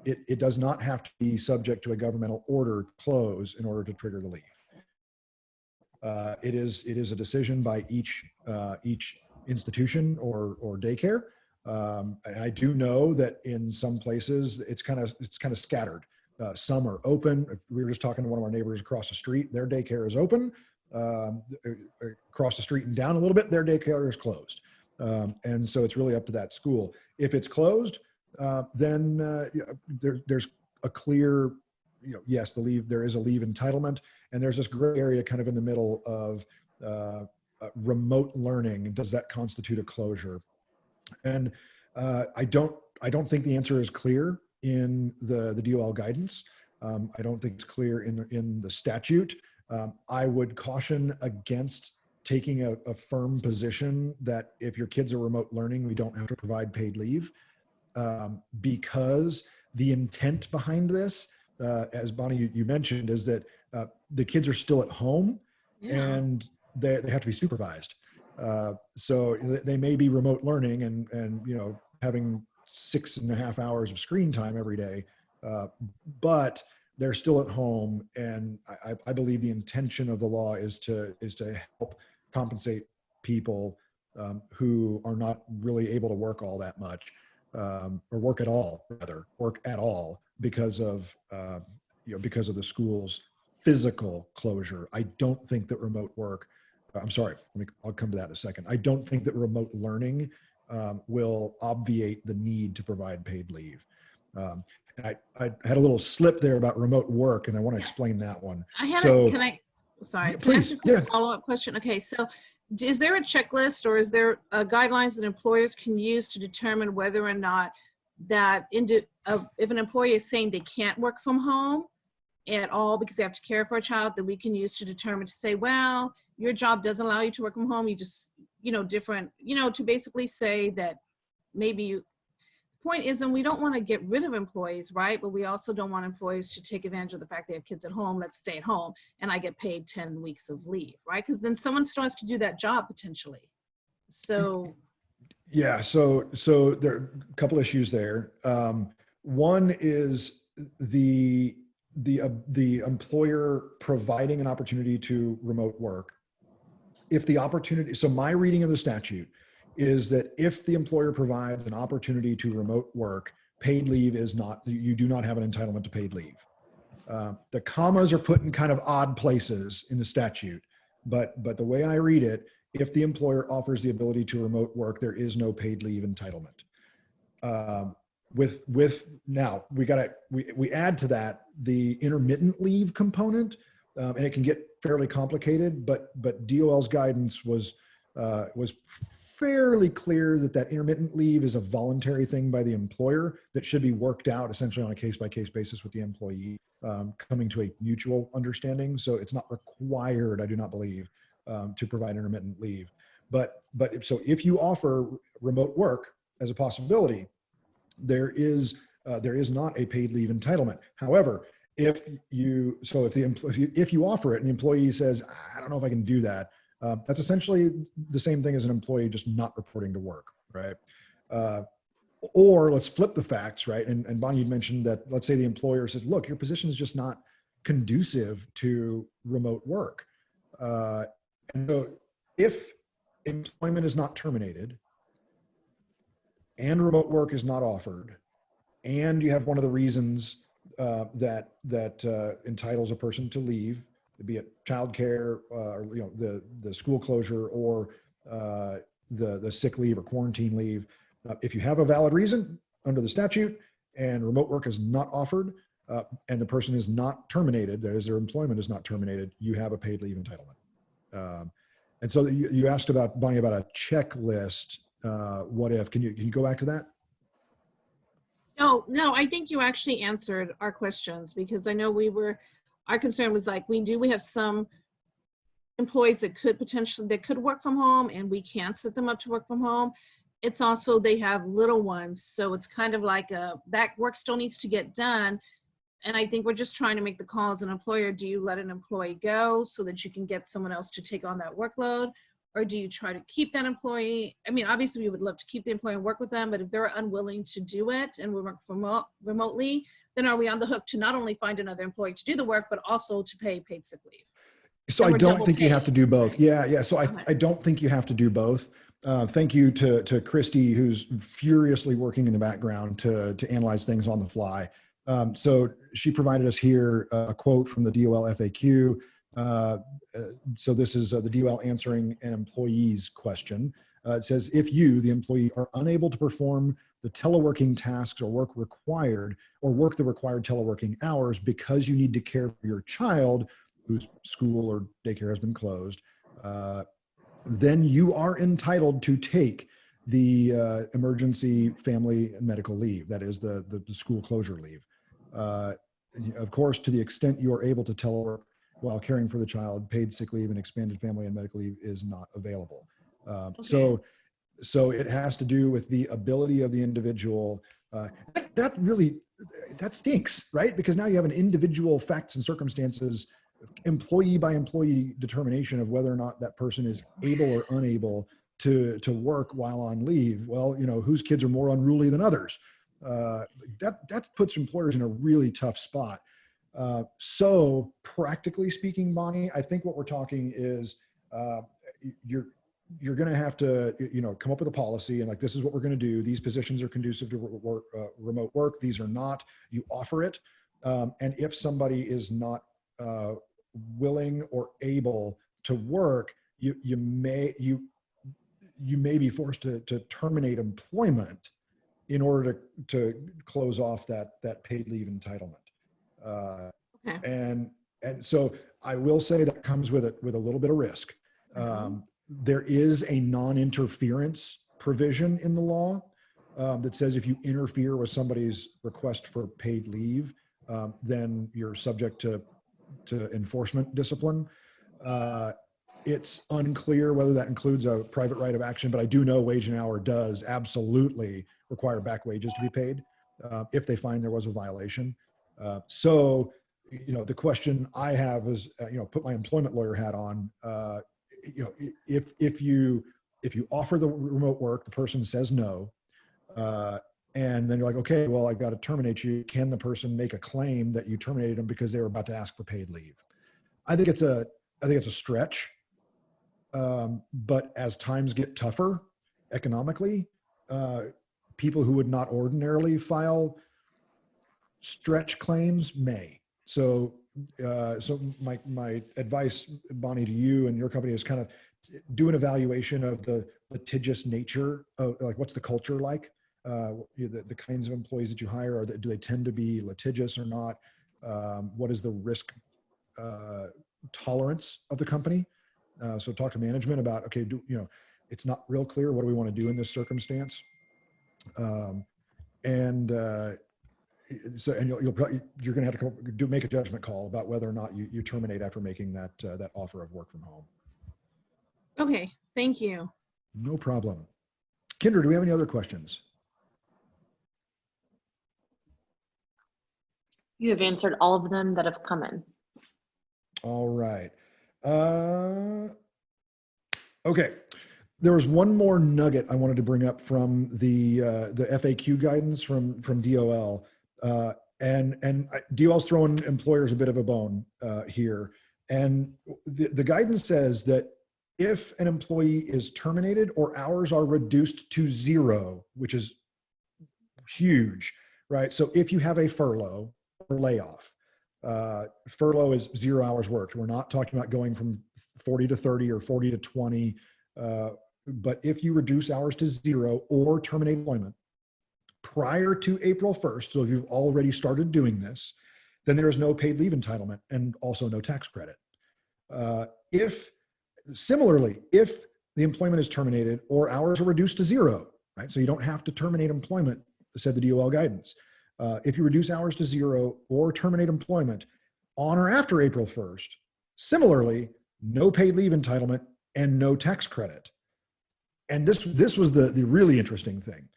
it does not have to be subject to a governmental order to close in order to trigger the leave. It is a decision by each institution or daycare. And I do know that in some places it's kind of scattered. Some are open. We were just talking to one of our neighbors across the street. Their daycare is open. Across the street and down a little bit, their daycare is closed. And so it's really up to that school. If it's closed, then there's a clear, yes, there is a leave entitlement, and there's this gray area kind of in the middle of remote learning. Does that constitute a closure? And I don't think the answer is clear in the DOL guidance. I don't think it's clear in the statute. I would caution against taking a firm position that if your kids are remote learning, we don't have to provide paid leave, because the intent behind this, as Bonnie, you mentioned, is that the kids are still at home, yeah, and they have to be supervised. So they may be remote learning and having 6.5 hours of screen time every day, but they're still at home. And I believe the intention of the law is to help compensate people who are not really able to work all that much, or work at all because of the school's physical closure. I don't think that remote work, I'm sorry, I'll come to that in a second. I don't think that remote learning will obviate the need to provide paid leave. And I had a little slip there about remote work, and I want to explain that one. Sorry, please, can I ask a follow-up question? Okay, so is there a checklist, or is there guidelines that employers can use to determine whether or not that if an employee is saying they can't work from home, at all because they have to care for a child, that we can use to determine, to say, well, your job doesn't allow you to work from home. You just, different, to basically say that maybe you, point is, and we don't want to get rid of employees, right? But we also don't want employees to take advantage of the fact they have kids at home. Let's stay at home and I get paid 10 weeks of leave, right? Because then someone still has to do that job potentially. So yeah, so there are a couple issues there. One is the employer providing an opportunity to remote work. If the opportunity, so my reading of the statute is that if the employer provides an opportunity to remote work, paid leave is not, you do not have an entitlement to paid leave. The commas are put in kind of odd places in the statute, but the way I read it, if the employer offers the ability to remote work, there is no paid leave entitlement. Now we add to that the intermittent leave component, and it can get fairly complicated, but DOL's guidance was fairly clear that intermittent leave is a voluntary thing by the employer that should be worked out essentially on a case-by-case basis with the employee, coming to a mutual understanding. So it's not required, I do not believe, to provide intermittent leave. So if you offer remote work as a possibility, there is not a paid leave entitlement. However, if you offer it and the employee says, I don't know if I can do that, that's essentially the same thing as an employee just not reporting to work, right? Or let's flip the facts, right? And Bonnie, you mentioned that, let's say the employer says, look, your position is just not conducive to remote work. And so if employment is not terminated and remote work is not offered, and you have one of the reasons that entitles a person to leave, be it childcare, or the school closure, or the sick leave or quarantine leave. If you have a valid reason under the statute and remote work is not offered, and the person is not terminated, that is, their employment is not terminated, you have a paid leave entitlement. And so you asked about, Bonnie, about a checklist. What if? Can you go back to that? No, I think you actually answered our questions, because I know our concern was like, we have some employees that could work from home, and we can't set them up to work from home. It's also, they have little ones. So it's kind of like that work still needs to get done. And I think we're just trying to make the call as an employer. Do you let an employee go so that you can get someone else to take on that workload? Or do you try to keep that employee? I mean, obviously we would love to keep the employee and work with them, but if they're unwilling to do it and we work remotely, then are we on the hook to not only find another employee to do the work, but also to pay paid sick leave? So I don't think you have to do both. Yeah. So I don't think you have to do both. Thank you to Christy, who's furiously working in the background to analyze things on the fly. So she provided us here a quote from the DOL FAQ. So this is the DOL answering an employee's question. It says, if you, the employee, are unable to perform the teleworking tasks or work the required teleworking hours because you need to care for your child whose school or daycare has been closed, then you are entitled to take the emergency family and medical leave. That is the school closure leave. Of course, to the extent you are able to telework while caring for the child, paid sick leave and expanded family and medical leave is not available. Okay. So it has to do with the ability of the individual. That stinks, right? Because now you have an individual facts and circumstances, employee by employee determination of whether or not that person is able or unable to work while on leave. Well, whose kids are more unruly than others? That puts employers in a really tough spot. So practically speaking, Bonnie, I think what we're talking is you're going to have to, come up with a policy and like, this is what we're going to do. These positions are conducive to remote work. These are not. You offer it. And if somebody is not willing or able to work, you may be forced to terminate employment in order to close off that paid leave entitlement. Okay. And so I will say that comes with a little bit of risk. There is a non-interference provision in the law that says if you interfere with somebody's request for paid leave, then you're subject to enforcement discipline. It's unclear whether that includes a private right of action, but I do know Wage and Hour does absolutely require back wages to be paid if they find there was a violation. So, the question I have is, put my employment lawyer hat on. If you offer the remote work, the person says no, and then you're like, okay, well, I've got to terminate you. Can the person make a claim that you terminated them because they were about to ask for paid leave? I think it's a stretch. But as times get tougher economically, people who would not ordinarily file stretch claims may. So my advice, Bonnie, to you and your company is kind of do an evaluation of the litigious nature of, like, what's the culture like? The kinds of employees that you hire, do they tend to be litigious or not? What is the risk tolerance of the company? So talk to management about, okay, it's not real clear. What do we want to do in this circumstance? So you're going to have to make a judgment call about whether or not you terminate after making that offer of work from home. Okay, thank you. No problem. Kendra, do we have any other questions? You have answered all of them that have come in. All right. Okay. There was one more nugget I wanted to bring up from the FAQ guidance from DOL. And DOL's throwing employers a bit of a bone here. And the guidance says that if an employee is terminated or hours are reduced to 0, which is huge, right? So if you have a furlough or layoff, furlough is 0 hours worked. We're not talking about going from 40 to 30 or 40 to 20. But if you reduce hours to 0 or terminate employment prior to April 1st, so if you've already started doing this, then there is no paid leave entitlement and also no tax credit. Similarly, if the employment is terminated or hours are reduced to 0, right? So you don't have to terminate employment, said the DOL guidance. If you reduce hours to 0 or terminate employment on or after April 1st, similarly, no paid leave entitlement and no tax credit. And this was the really interesting thing.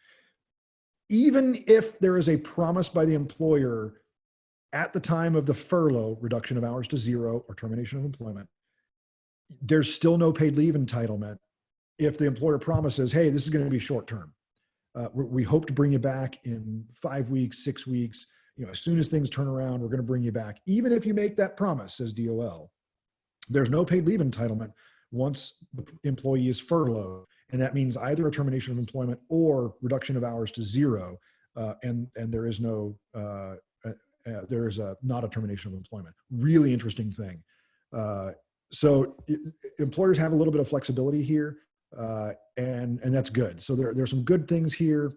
Even if there is a promise by the employer at the time of the furlough, reduction of hours to 0 or termination of employment, there's still no paid leave entitlement if the employer promises, hey, this is going to be short term. We hope to bring you back in 5 weeks, 6 weeks. As soon as things turn around, we're going to bring you back. Even if you make that promise, says DOL, there's no paid leave entitlement once the employee is furloughed. And that means either a termination of employment or reduction of hours to 0. And there is not a termination of employment. Really interesting thing. So employers have a little bit of flexibility here, and that's good. So there's some good things here.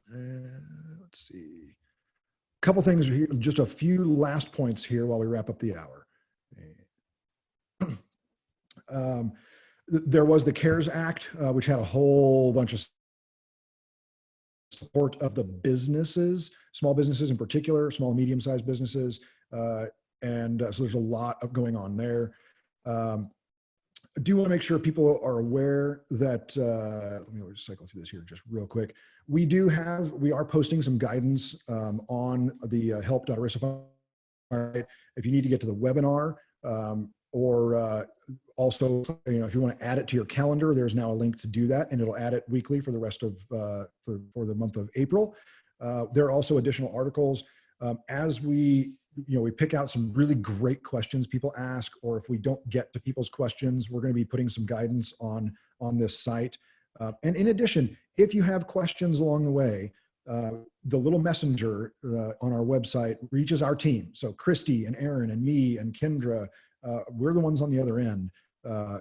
Let's see. A couple things here, just a few last points here while we wrap up the hour. There was the CARES Act, which had a whole bunch of support of the businesses, small businesses in particular, small and medium-sized businesses. So there's a lot of going on there. I do want to make sure people are aware that, let me cycle through this here just real quick. We are posting some guidance on the help.ERISAfire. If you need to get to the webinar, or also, if you want to add it to your calendar, there's now a link to do that, and it'll add it weekly for the rest of, for the month of April. There are also additional articles. As we pick out some really great questions people ask, or if we don't get to people's questions, we're going to be putting some guidance on this site. And in addition, if you have questions along the way, the little messenger on our website reaches our team. So Christy and Aaron and me and Kendra, we're the ones on the other end.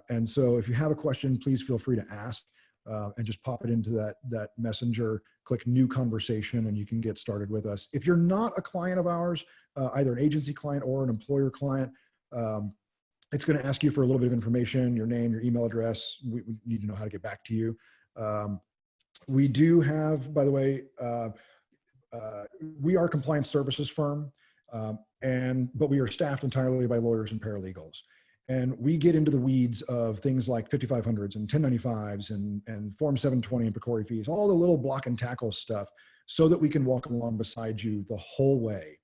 And so if you have a question, please feel free to ask and just pop it into that messenger, click new conversation, and you can get started with us. If you're not a client of ours, either an agency client or an employer client, it's going to ask you for a little bit of information, your name, your email address. We need to know how to get back to you. We do have, by the way, we are a compliance services firm. But we are staffed entirely by lawyers and paralegals. And we get into the weeds of things like 5500s and 1095s and Form 720 and PCORI fees, all the little block and tackle stuff, so that we can walk along beside you the whole way.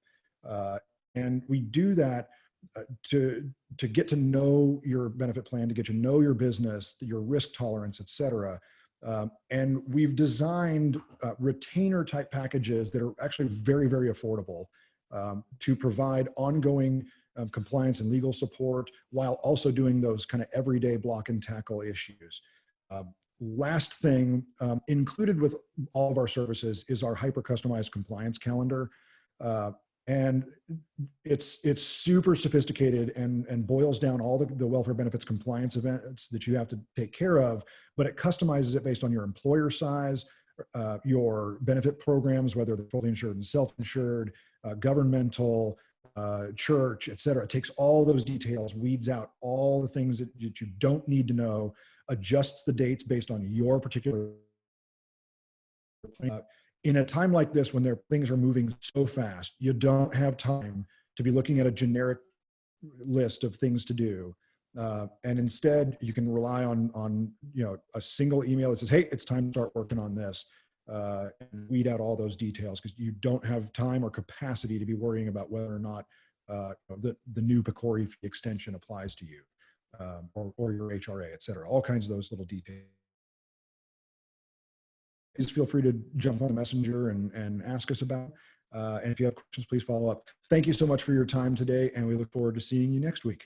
And we do that to get to know your benefit plan, to get to know your business, your risk tolerance, et cetera. And we've designed retainer type packages that are actually very, very affordable to provide ongoing compliance and legal support while also doing those kind of everyday block and tackle issues. Last thing, included with all of our services is our hyper customized compliance calendar. And it's super sophisticated and boils down all the welfare benefits compliance events that you have to take care of, but it customizes it based on your employer size, your benefit programs, whether they're fully insured and self-insured, governmental, church, et cetera. It takes all those details, weeds out all the things that you don't need to know, adjusts the dates based on your particular plan. In a time like this, when things are moving so fast, you don't have time to be looking at a generic list of things to do. And instead, you can rely on a single email that says, hey, it's time to start working on this, and weed out all those details, because you don't have time or capacity to be worrying about whether or not the new PCORI fee extension applies to you, or your HRA, et cetera. All kinds of those little details. Please feel free to jump on the messenger and ask us about. And if you have questions, please follow up. Thank you so much for your time today, and we look forward to seeing you next week.